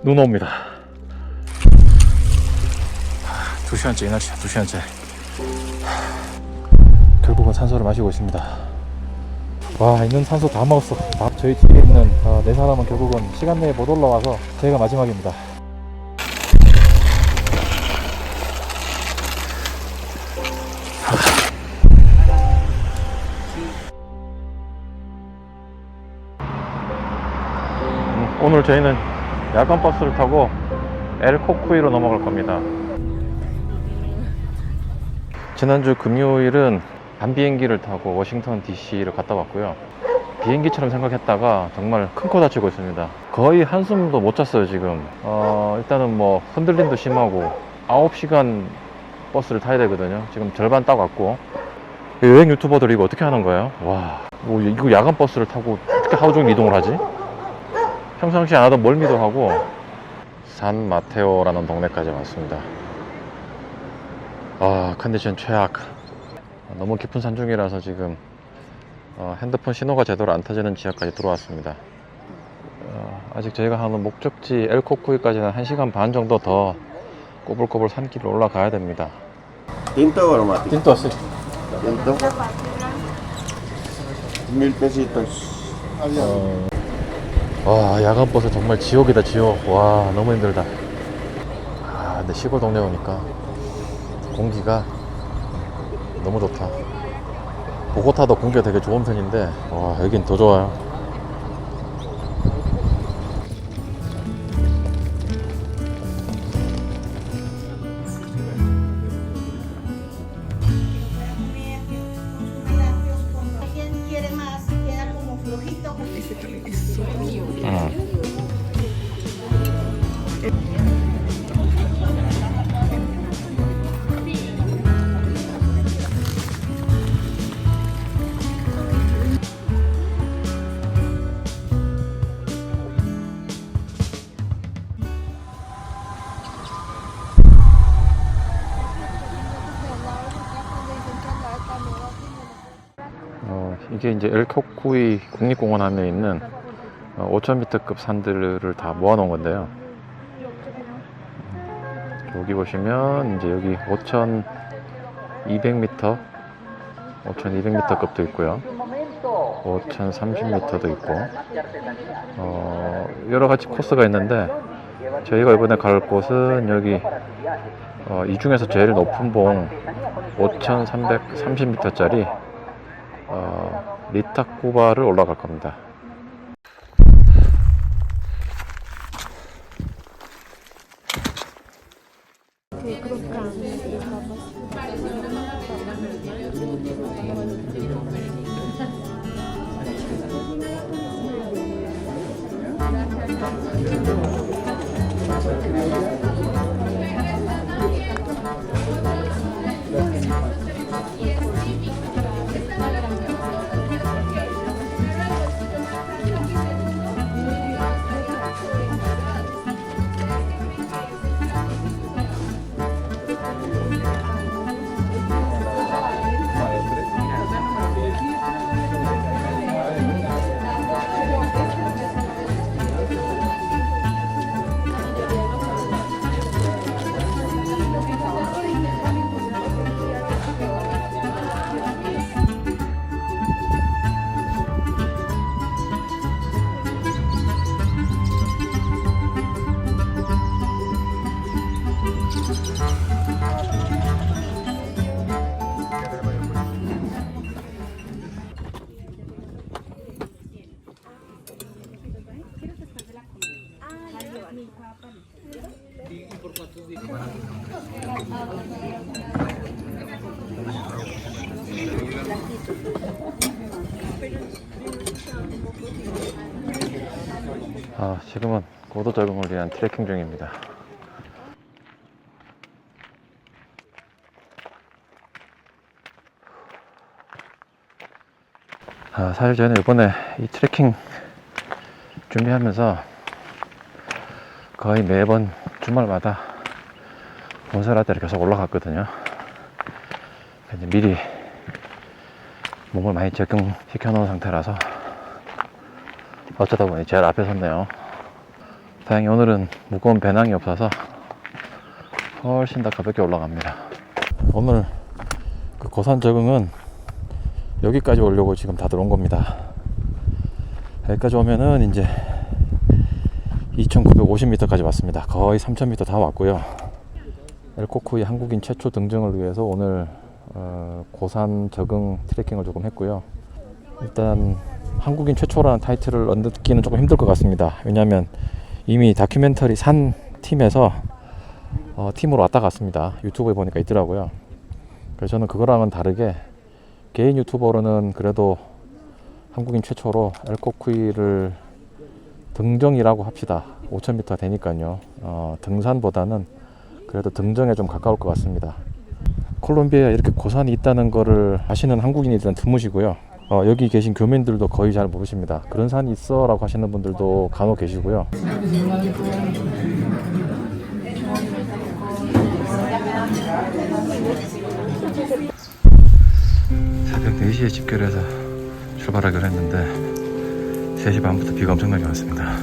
눈 옵니다. 2시간째 이 날씨야. 2시간째 결국은 산소를 마시고 있습니다. 와, 있는 산소 다 먹었어. 저희 팀에 있는 4사람은 결국은 시간 내에 못 올라와서 저희가 마지막입니다. 오늘 저희는 야간 버스를 타고 엘코쿠이로 넘어갈 겁니다. 지난주 금요일은 밤 비행기를 타고 워싱턴 DC를 갔다 왔고요. 비행기처럼 생각했다가 정말 큰 코 다치고 있습니다. 거의 한숨도 못 잤어요 지금. 일단은 뭐 흔들림도 심하고 9시간 버스를 타야 되거든요. 지금 절반 따고 왔고. 여행 유튜버들 이거 어떻게 하는 거예요? 와, 뭐 이거 야간 버스를 타고 어떻게 하루 종일 이동을 하지? 평상시에 안 하던 멀미도 하고. 산 마테오라는 동네까지 왔습니다. 컨디션 최악. 너무 깊은 산중이라서 지금 핸드폰 신호가 제대로 안 터지는 지역까지 들어왔습니다. 아직 저희가 하는 목적지 엘코쿠이까지는 1시간 반 정도 더 꼬불꼬불 산길을 올라가야 됩니다. ¿Tinto o aromático? 틴토 씨. Tinto. 1000 pesitos. 와, 야간 버스 정말 지옥이다 지옥. 와, 너무 힘들다. 근데 시골 동네 오니까 공기가 너무 좋다. 보고타도 공기가 되게 좋은 편인데 와, 여긴 더 좋아요. 이게 이제 엘코쿠이 국립공원 안에 있는 5000m급 산들을 다 모아놓은 건데요. 여기 보시면 이제 여기 5200m, 5200m급도 있고요. 5030m도 있고, 여러 가지 코스가 있는데 저희가 이번에 갈 곳은 여기 이 중에서 제일 높은 봉 5330m짜리 리타쿠바를 올라갈 겁니다. 지금은 고도 적응을 위한 트레킹 중입니다. 사실 저는 이번에 이 트레킹 준비하면서 거의 매번 주말마다 몬세라테를 계속 올라갔거든요. 이제 미리 몸을 많이 적응시켜 놓은 상태라서 어쩌다 보니 제일 앞에 섰네요. 다행히 오늘은 무거운 배낭이 없어서 훨씬 더 가볍게 올라갑니다. 오늘 그 고산 적응은 여기까지 오려고 지금 다들 온 겁니다. 여기까지 오면은 이제 2950m까지 왔습니다. 거의 3000m 다 왔고요. 엘코쿠이 한국인 최초 등정을 위해서 오늘 고산 적응 트레킹을 조금 했고요. 일단 한국인 최초라는 타이틀을 얻기는 조금 힘들 것 같습니다. 왜냐하면 이미 다큐멘터리 산 팀에서 팀으로 왔다 갔습니다. 유튜브에 보니까 있더라고요. 그래서 저는 그거랑은 다르게 개인 유튜버로는 그래도 한국인 최초로 엘코쿠이를 등정이라고 합시다. 5000m 되니까요. 등산보다는 그래도 등정에 좀 가까울 것 같습니다. 콜롬비아에 이렇게 고산이 있다는 거를 아시는 한국인이 일단 드무시고요. 여기 계신 교민들도 거의 잘 모르십니다. 그런 산이 있어 라고 하시는 분들도 간혹 계시고요. 새벽 4시에 집결해서 출발하기로 했는데 3시 반부터 비가 엄청나게 왔습니다.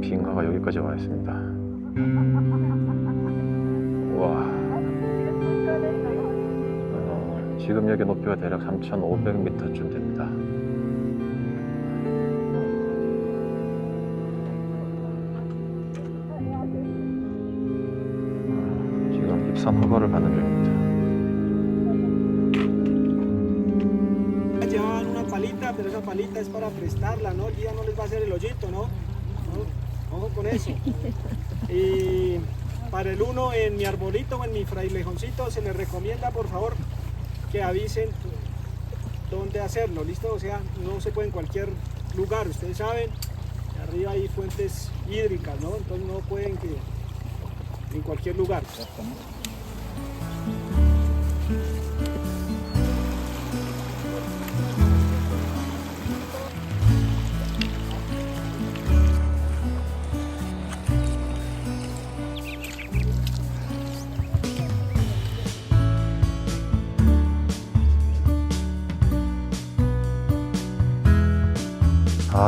비인가가 여기까지 와 있습니다. 와. 지금 여기 높이가 대략 3500m쯤 됩니다. 지금 입산 허가를 받는 중입니다. Llevan una palita, pero esa palita es para prestarla, ¿no? El guía no les va a hacer el hoyito, ¿no? Ojo con eso. Y para el uno en mi arbolito o en mi frailejoncito se les recomienda por favor que avisen dónde hacerlo, ¿listo? O sea, no se puede en cualquier lugar, ustedes saben, arriba hay fuentes hídricas, ¿no? Entonces no pueden que en cualquier lugar.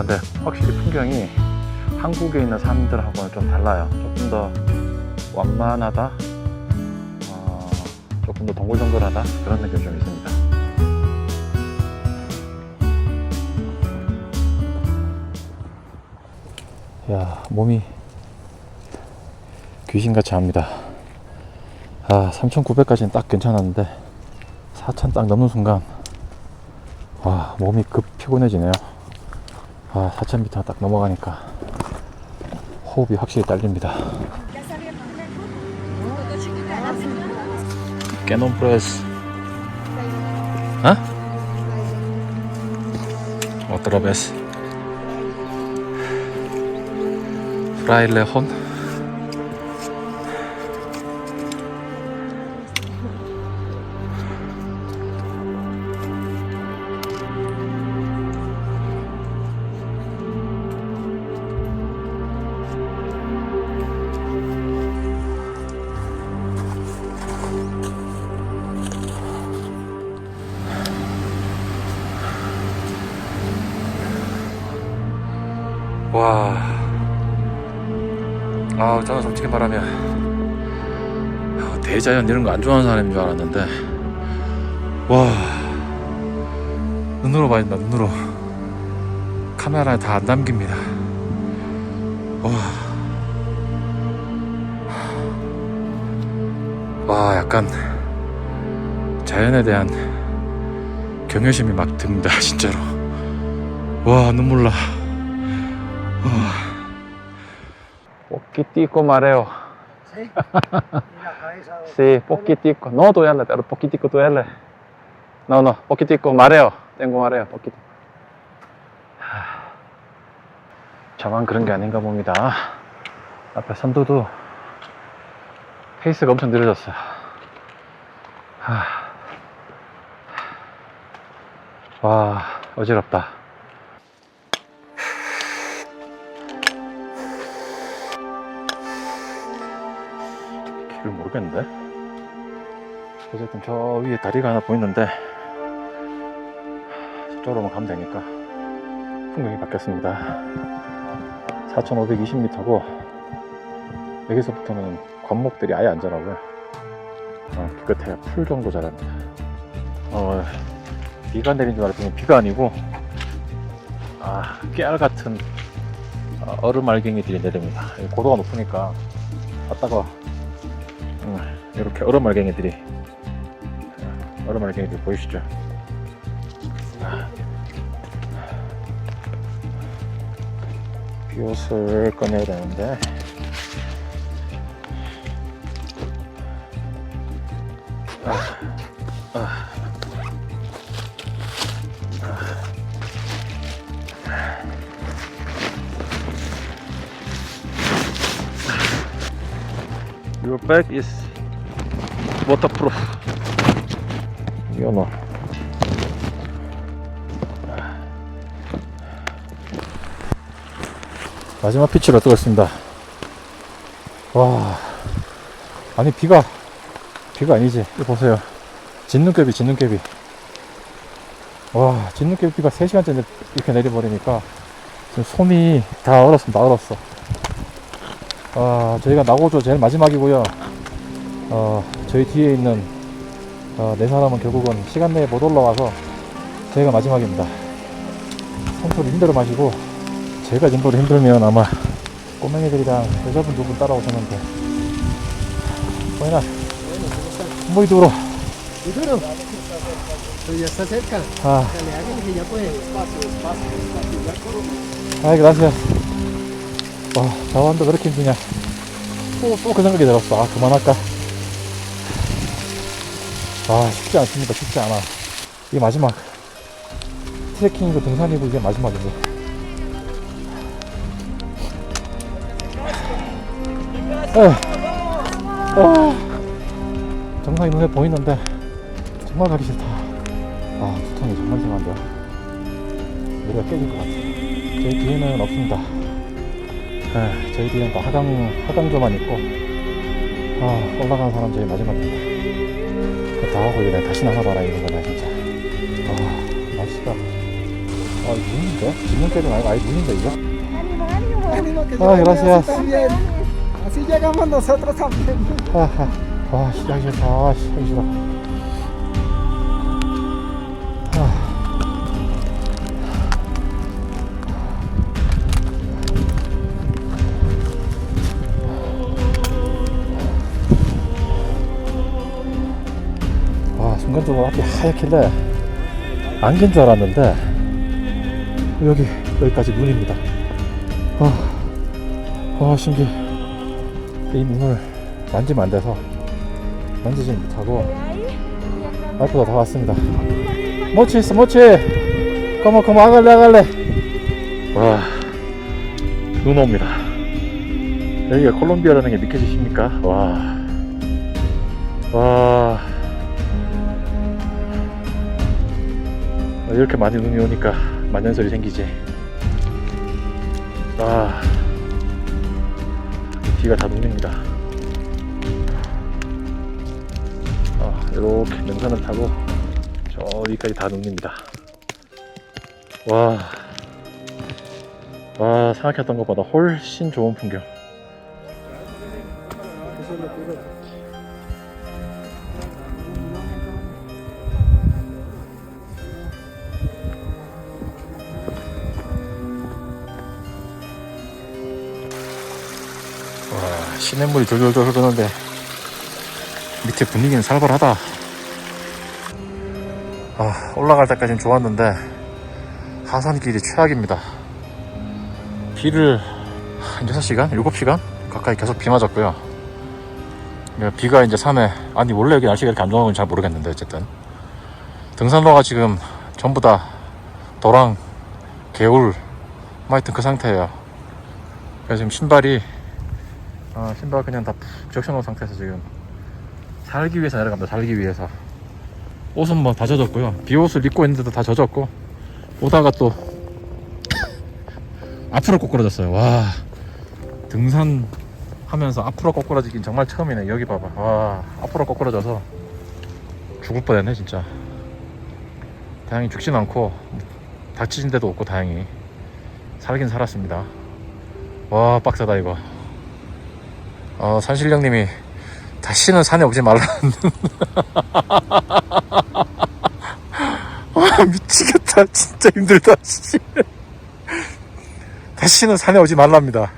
네, 확실히 풍경이 한국에 있는 산들하고는 좀 달라요. 조금 더 완만하다, 조금 더 동글동글하다, 그런 느낌이 좀 있습니다. 야, 몸이 귀신같이 합니다. 3900까지는 딱 괜찮았는데 4000 딱 넘는 순간 와, 몸이 급 피곤해지네요. 4000m 딱 넘어가니까 호흡이 확실히 딸립니다. 깨논 프레스. Otra vez. Frailejón. 와, 저는 솔직히 말하면 대자연 이런 거 안 좋아하는 사람인 줄 알았는데, 와, 눈으로 봐야 된다. 눈으로 카메라에 다 안 담깁니다. 와, 약간 자연에 대한 경외심이 막 듭니다. 진짜로. 와, 눈물 나. Poquitico mareo. ¿Sí? Y la cabeza. Sí, poquitico. No duele, pero poquitico duele. No, poquitico mareo. Tengo mareo, poquitico. 저만 그런 게 아닌가 봅니다. 앞에 선두도 페이스가 엄청 느려졌어요. 와, 어지럽다. 길을 모르겠는데? 어쨌든 저 위에 다리가 하나 보이는데 저쪽으로만 가면 되니까. 풍경이 바뀌었습니다. 4,520m고 여기서부터는 관목들이 아예 안 자라고요. 그 끝에 풀 정도 자랍니다. 비가 내린 줄 알았더니 비가 아니고 깨알 같은 얼음 알갱이들이 내립니다. 고도가 높으니까 왔다가 이렇게 얼음 알갱이들이 보이시죠? 비옷을 꺼내야 되는데 Your bag is waterproof. 이거 마지막 피치로 뜨겠습니다. 와, 아니 비가 아니지. 이거 보세요. 진눈깨비. 와, 진눈깨비 비가 3시간째 이렇게 내려버리니까 지금 솜이 다 얼었습니다. 얼었어. 저희가 나고조 제일 마지막이고요. 저희 뒤에 있는 4사람은 결국은 시간 내에 못 올라와서 저희가 마지막입니다. 선수를 힘들어 마시고 제가 이 정도로 힘들면 아마 꼬맹이들이랑 여자분 2분 따라오셨는데 bueno, muy duro. Muy duro. Pero ya está cerca. Dale, hágale que ya puede. Ay, gracias. 와, 자원도 그렇게 힘드냐. 또 그 생각이 들었어. 그만할까. 쉽지 않습니다. 쉽지 않아. 이게 마지막. 트레킹이고 등산이고 이게 마지막인데. 정상이 눈에 보이는데 정말 가기 싫다. 두통이 정말 심한데 머리가 깨질 것 같아. 저희 뒤에는 없습니다. 저희 뒤에는 다 하강조만 있고 올라가는 사람 저희 마지막입니다. 다 하고 이제 다시 나가봐라 이런 거다 진짜. 날씨가 눈인데? 진눈깨도 아니고 아예 눈인데 이거? Ánimo, que gracias. también. Así llegamos nosotros también. 하기 싫다. 하기 싫어. 순간적으로 앞이 하얗길래 안개인 줄 알았는데 여기까지 눈입니다. 신기해. 이 눈을 만지면 안 돼서 만지지 못하고 와이프가 다 왔습니다. 모치 있어, 모치. come 아갈래. 와, 눈 옵니다. 여기가 콜롬비아라는 게 믿겨지십니까? 와, 이렇게 많이 눈이 오니까 만년설이 생기지. 뒤가 다 눈입니다. 이렇게 능선을 타고 저기까지 다 눈입니다. 생각했던 것보다 훨씬 좋은 풍경. 시냇물이 졸졸졸 흐르는데 밑에 분위기는 살벌하다. 올라갈 때까지는 좋았는데 하산길이 최악입니다. 비를 한 6시간? 7시간? 가까이 계속 비 맞았고요. 비가 이제 산에, 원래 여기 날씨가 이렇게 안 좋은 건 잘 모르겠는데 어쨌든 등산로가 지금 전부 다 도랑, 개울, 하여튼 그 상태예요. 그래서 지금 신발 그냥 다 푹 적셔놓은 상태에서 지금 살기 위해서 내려갑니다. 살기 위해서. 옷은 뭐 다 젖었고요. 비옷을 입고 있는데도 다 젖었고, 오다가 또 앞으로 꼬꾸라졌어요. 와, 등산하면서 앞으로 꼬꾸라지긴 정말 처음이네. 여기 봐봐. 와, 앞으로 꼬꾸라져서 죽을 뻔했네 진짜. 다행히 죽진 않고 다치신 데도 없고 다행히 살긴 살았습니다. 와, 빡세다 이거. 산신령님이 다시는 산에 오지 말라는 와, 미치겠다. 진짜 힘들다. 다시는 산에 오지 말랍니다.